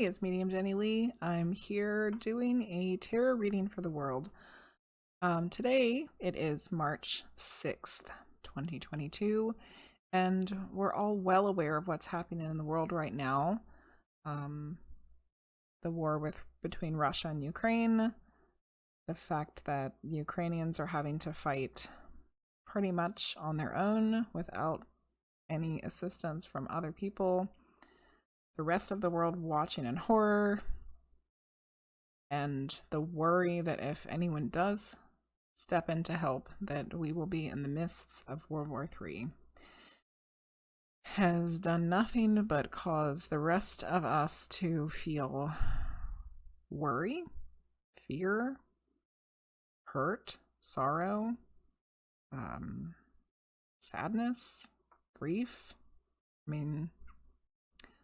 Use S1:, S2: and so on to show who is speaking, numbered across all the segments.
S1: it's Medium Jenny Lee. I'm here doing a tarot reading for the world. Today it is March 6th, 2022, and we're all well aware of what's happening in the world right now. The war between Russia and Ukraine, the fact that the Ukrainians are having to fight pretty much on their own without any assistance from other people. The rest of the world watching in horror, and the worry that if anyone does step in to help, that we will be in the midst of World War III, has done nothing but cause the rest of us to feel worry, fear, hurt, sorrow, sadness, grief.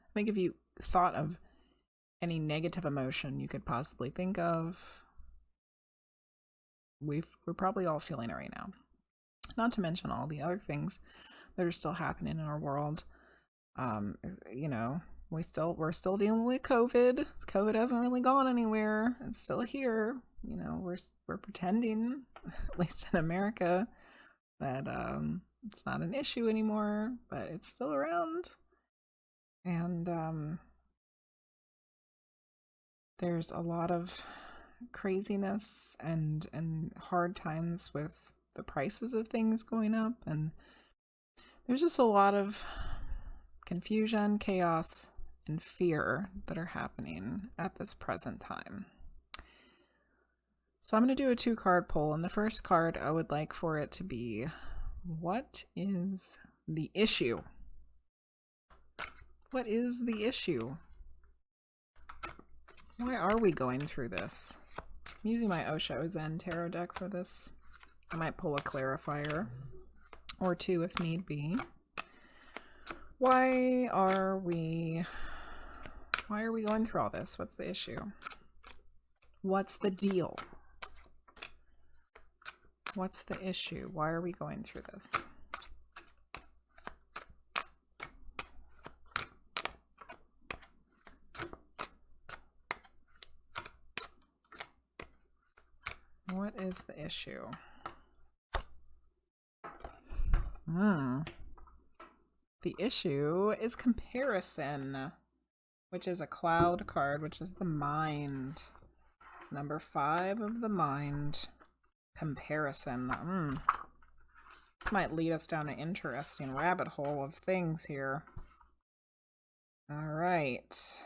S1: I think if you thought of any negative emotion you could possibly think of, we're probably all feeling it right now. Not to mention all the other things that are still happening in our world. We're still dealing with COVID. COVID hasn't really gone anywhere. It's still here. We're pretending, at least in America, that it's not an issue anymore, but it's still around. And there's a lot of craziness and hard times with the prices of things going up, and there's just a lot of confusion, chaos, and fear that are happening at this present time. So I'm going to do a 2-card pull, and the first card I would like for it to be, what is the issue? What is the issue? Why are we going through this? I'm using my Osho Zen tarot deck for this. I might pull a clarifier or two if need be. Why are we going through all this? What's the issue? What's the deal? What's the issue? Why are we going through this? What is the issue? The issue is comparison, which is a cloud card, which is the mind. It's number 5 of the mind. Comparison. This might lead us down an interesting rabbit hole of things here. All right.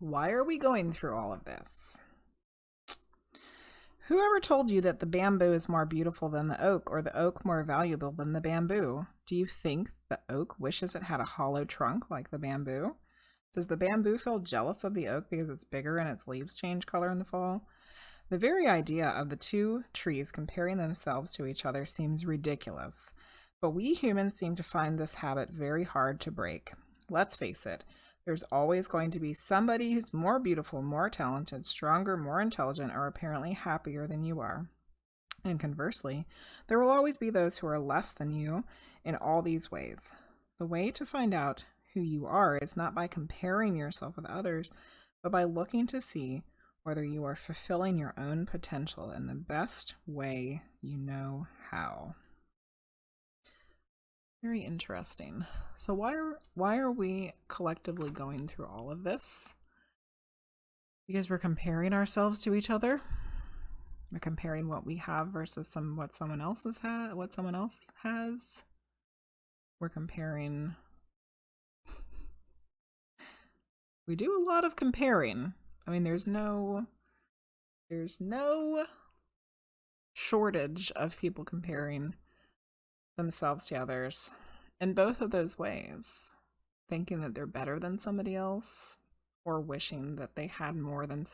S1: Why are we going through all of this? Whoever told you that the bamboo is more beautiful than the oak, or the oak more valuable than the bamboo? Do you think the oak wishes it had a hollow trunk like the bamboo? Does the bamboo feel jealous of the oak because it's bigger and its leaves change color in the fall? The very idea of the two trees comparing themselves to each other seems ridiculous, but we humans seem to find this habit very hard to break. Let's face it. There's always going to be somebody who's more beautiful, more talented, stronger, more intelligent, or apparently happier than you are. And conversely, there will always be those who are less than you in all these ways. The way to find out who you are is not by comparing yourself with others, but by looking to see whether you are fulfilling your own potential in the best way you know how. Very interesting. So why are we collectively going through all of this? Because we're comparing ourselves to each other. We're comparing what we have versus what someone else has. We're comparing. We do a lot of comparing. I mean, there's no shortage of people comparing themselves to others in both of those ways, thinking that they're better than somebody else, or wishing that they had more than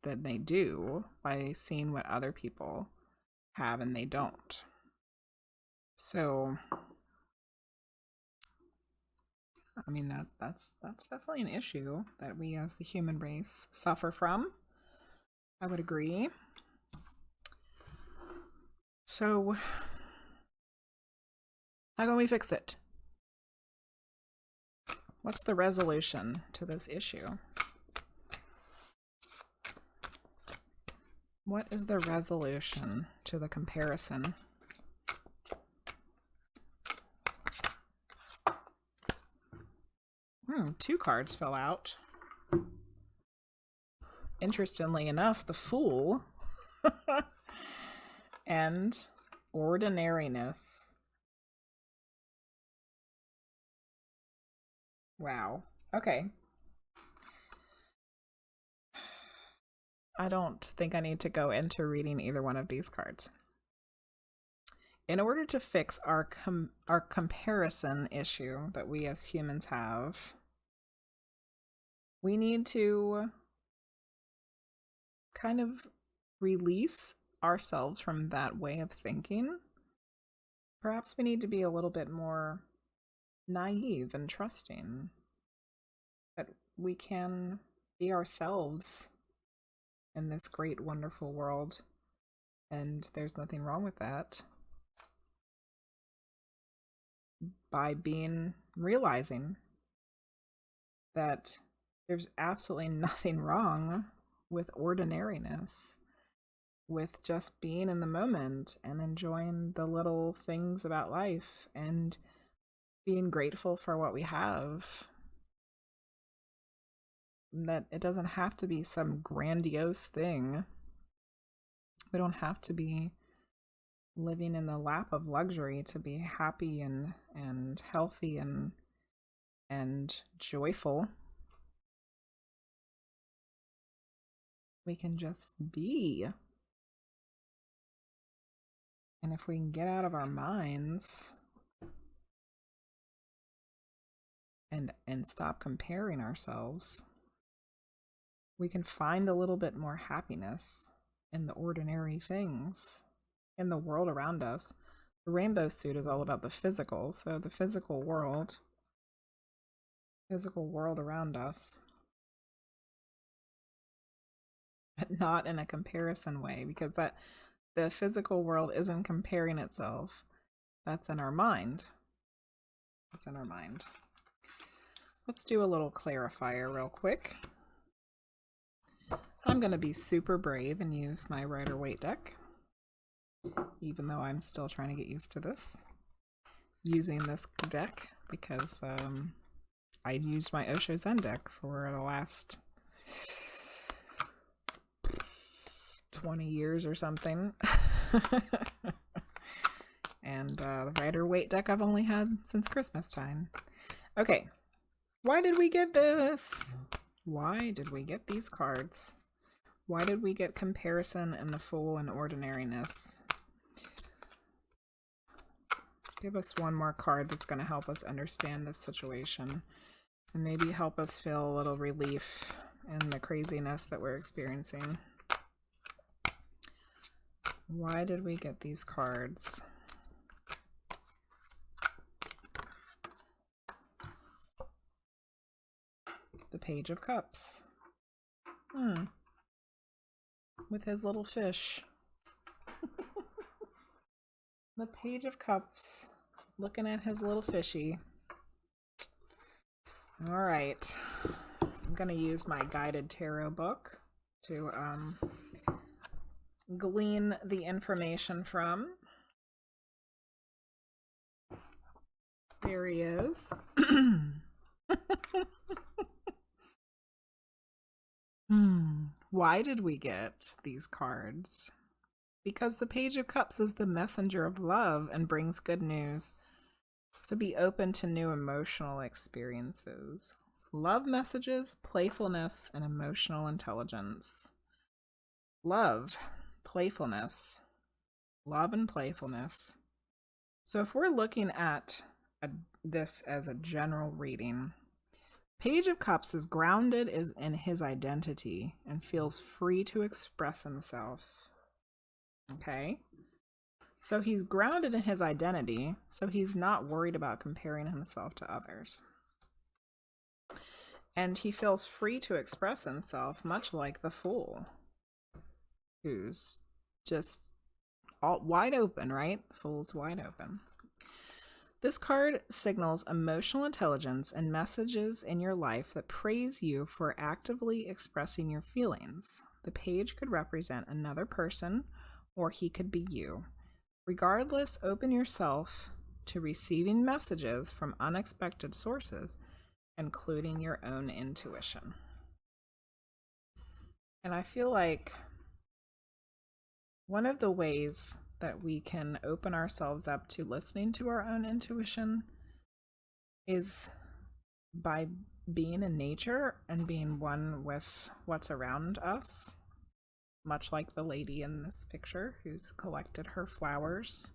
S1: they do by seeing what other people have and they don't. So I mean, that's definitely an issue that we as the human race suffer from. I would agree. So how can we fix it? What's the resolution to this issue? What is the resolution to the comparison? Two cards fell out. Interestingly enough, the Fool and Ordinariness. Wow. Okay. I don't think I need to go into reading either one of these cards. In order to fix our comparison issue that we as humans have, we need to kind of release ourselves from that way of thinking. Perhaps we need to be a little bit more naive and trusting that we can be ourselves in this great, wonderful world, and there's nothing wrong with that. By realizing that there's absolutely nothing wrong with ordinariness, with just being in the moment and enjoying the little things about life and being grateful for what we have. That it doesn't have to be some grandiose thing. We don't have to be living in the lap of luxury to be happy and healthy and joyful. We can just be. And if we can get out of our minds and stop comparing ourselves, we can find a little bit more happiness in the ordinary things in the world around us. The rainbow suit is all about the physical, so the physical world around us, but not in a comparison way, because that the physical world isn't comparing itself. That's in our mind. That's in our mind. Let's do a little clarifier real quick. I'm going to be super brave and use my Rider-Waite deck, even though I'm still trying to get used to this, using this deck, because I used my Osho Zen deck for the last 20 years or something. And the Rider-Waite deck I've only had since Christmas time. Okay, why did we get this? Why did we get these cards? Why did we get comparison and the Fool and ordinariness? Give us one more card that's going to help us understand this situation and maybe help us feel a little relief in the craziness that we're experiencing. Why did we get these cards? The Page of Cups. With his little fish. The Page of Cups, looking at his little fishy. All right, I'm gonna use my guided tarot book to glean the information from. There he is. Why did we get these cards? Because the Page of Cups is the messenger of love and brings good news. So be open to new emotional experiences. Love messages, playfulness, and emotional intelligence. Love, playfulness. Love and playfulness. So if we're looking at this as a general reading, Page of Cups is grounded in his identity and feels free to express himself. Okay? So he's grounded in his identity, so he's not worried about comparing himself to others. And he feels free to express himself, much like the Fool, who's just all wide open, right? Fool's wide open. This card signals emotional intelligence and messages in your life that praise you for actively expressing your feelings. The page could represent another person, or he could be you. Regardless, open yourself to receiving messages from unexpected sources, including your own intuition. And I feel like one of the ways that we can open ourselves up to listening to our own intuition is by being in nature and being one with what's around us, much like the lady in this picture who's collected her flowers,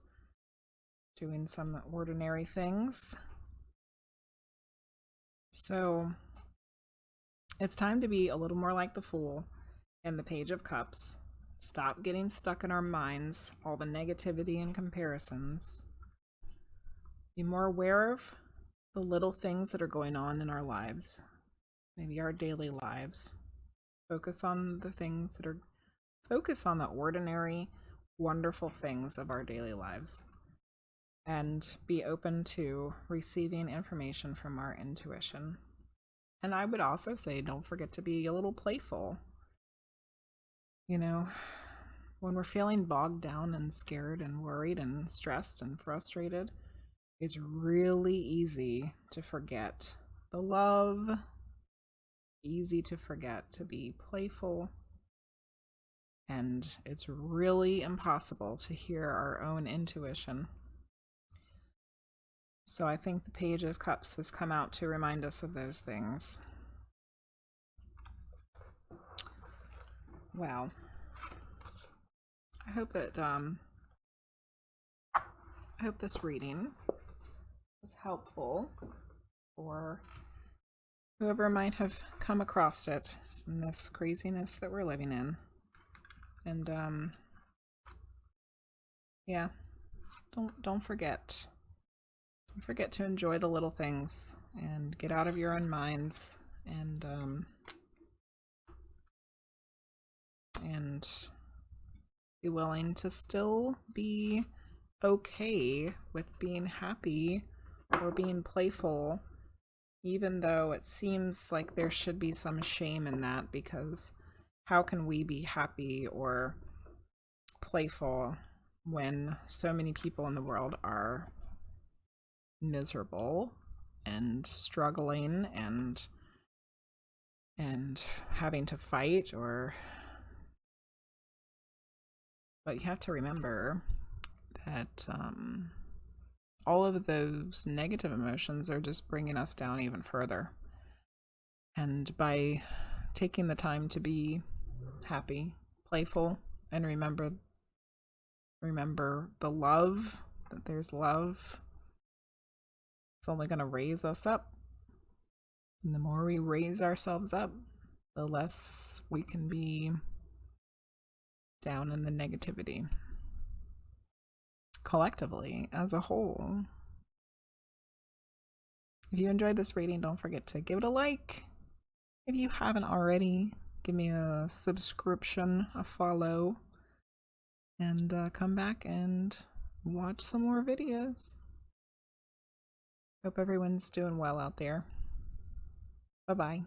S1: doing some ordinary things. So it's time to be a little more like the Fool in the Page of Cups. Stop getting stuck in our minds, all the negativity and comparisons. Be more aware of the little things that are going on in our lives, maybe our daily lives. Focus on the ordinary, wonderful things of our daily lives. And be open to receiving information from our intuition. And I would also say, don't forget to be a little playful. You know, when we're feeling bogged down and scared and worried and stressed and frustrated, it's really easy to forget the love, easy to forget to be playful, and it's really impossible to hear our own intuition. So I think the Page of Cups has come out to remind us of those things. Wow. I hope that I hope this reading was helpful for whoever might have come across it in this craziness that we're living in. And yeah, don't forget. Don't forget to enjoy the little things and get out of your own minds and be willing to still be okay with being happy or being playful, even though it seems like there should be some shame in that, because how can we be happy or playful when so many people in the world are miserable and struggling and having to fight? But you have to remember that all of those negative emotions are just bringing us down even further. And by taking the time to be happy, playful, and remember the love, that there's love, it's only going to raise us up. And the more we raise ourselves up, the less we can be down in the negativity collectively as a whole. If you enjoyed this reading, don't forget to give it a like. If you haven't already, give me a subscription, a follow, and come back and watch some more videos. Hope everyone's doing well out there. Bye-bye.